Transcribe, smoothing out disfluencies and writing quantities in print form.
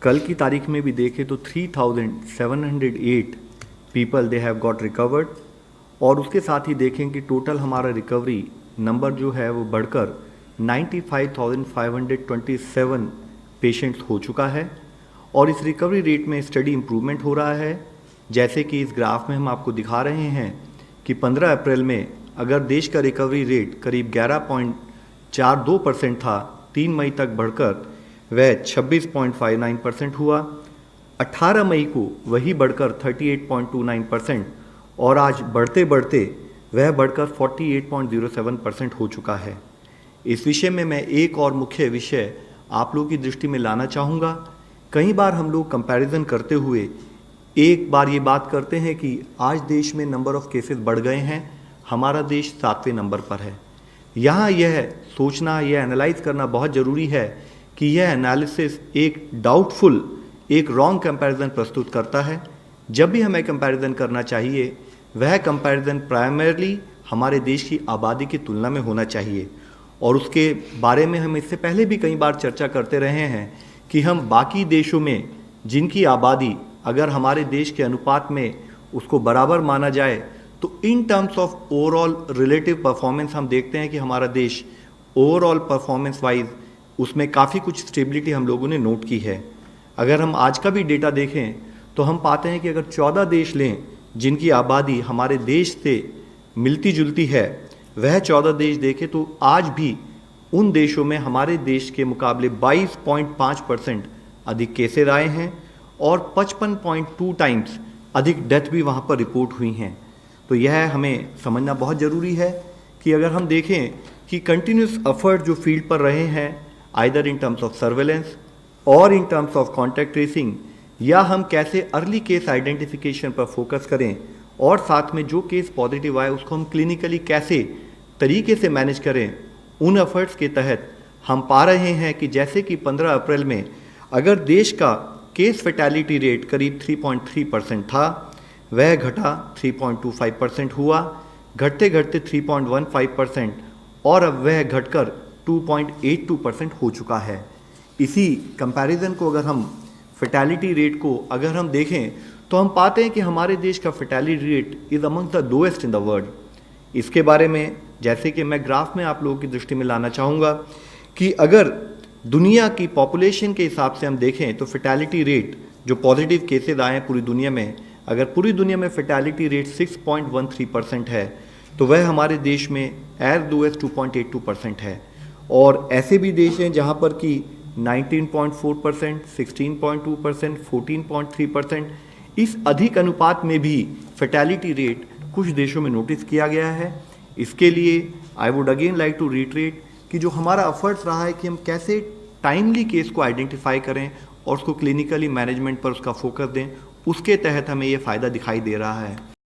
कल की तारीख में भी देखें तो 3708 people they have got recovered, और उसके साथ ही देखें कि टोटल हमारा रिकवरी नंबर जो है वो बढ़कर 95,527 पेशेंट्स हो चुका है। और इस रिकवरी रेट में स्टडी इम्प्रूवमेंट हो रहा है। जैसे कि इस ग्राफ में हम आपको दिखा रहे हैं कि 15 अप्रैल में अगर देश का रिकवरी रेट करीब 11.42% था, 3 मई तक बढ़कर वह 26.59% हुआ। 18 मई को वही बढ़कर 38.29% और आज बढ़ते बढ़ते वह बढ़कर 48.07% हो चुका है। इस विषय में मैं एक और मुख्य विषय आप लोगों की दृष्टि में लाना चाहूँगा। कई बार हम लोग कंपैरिजन करते हुए एक बार ये बात करते हैं कि आज देश में नंबर ऑफ केसेस बढ़ गए हैं, हमारा देश 7वें नंबर पर है। यहाँ यह सोचना, यह एनालाइज करना बहुत ज़रूरी है कि यह एनालिसिस एक डाउटफुल, एक रॉन्ग कंपैरिजन प्रस्तुत करता है। जब भी हमें कंपैरिजन करना चाहिए वह कंपैरिजन प्राइमरली हमारे देश की आबादी की तुलना में होना चाहिए। और उसके बारे में हम इससे पहले भी कई बार चर्चा करते रहे हैं कि हम बाकी देशों में जिनकी आबादी अगर हमारे देश के अनुपात में उसको बराबर माना जाए तो इन terms of overall relative performance हम देखते हैं कि हमारा देश ओवरऑल परफॉर्मेंस वाइज उसमें काफ़ी कुछ स्टेबिलिटी हम लोगों ने नोट की है। अगर हम आज का भी डेटा देखें तो हम पाते हैं कि अगर 14 देश लें जिनकी आबादी हमारे देश से मिलती जुलती है, वह 14 देश देखें तो आज भी उन देशों में हमारे देश के मुकाबले 22.5% अधिक केसेस आए हैं और 55.2 टाइम्स अधिक डेथ भी वहाँ पर रिपोर्ट हुई हैं। तो यह हमें समझना बहुत ज़रूरी है कि अगर हम देखें कि कंटिन्यूस एफर्ट जो फील्ड पर रहे हैं, either in terms of surveillance और in terms of contact tracing, या हम कैसे अर्ली केस आइडेंटिफिकेशन पर फोकस करें और साथ में जो केस पॉजिटिव आए उसको हम क्लिनिकली कैसे तरीके से मैनेज करें, उन एफर्ट्स के तहत हम पा रहे हैं कि जैसे कि 15 अप्रैल में अगर देश का केस फैटेलिटी रेट करीब 3.3% था, वह घटा 3.25% हुआ, घटते घटते 3.15% और अब वह घटकर 2.82% हो चुका है। इसी कंपैरिजन को अगर हम फैटेलिटी रेट को अगर हम देखें तो हम पाते हैं कि हमारे देश का fatality rate is among the lowest in the world. इसके बारे में जैसे कि मैं ग्राफ में आप लोगों की दृष्टि में लाना चाहूँगा कि अगर दुनिया की पॉपुलेशन के हिसाब से हम देखें तो फैटेलिटी रेट जो पॉजिटिव केसेस आए हैं पूरी दुनिया में, अगर पूरी दुनिया में फैटेलिटी रेट 6.13% है तो वह हमारे देश में एज लो एज 2.82% है। और ऐसे भी देश हैं जहाँ पर कि 19.4%, 16.2%, 14.3%, इस अधिक अनुपात में भी फैटेलिटी रेट कुछ देशों में नोटिस किया गया है। इसके लिए I would again like to reiterate कि जो हमारा एफर्ट्स रहा है कि हम कैसे टाइमली केस को आइडेंटिफाई करें और उसको क्लिनिकली मैनेजमेंट पर उसका फोकस दें, उसके तहत हमें ये फ़ायदा दिखाई दे रहा है।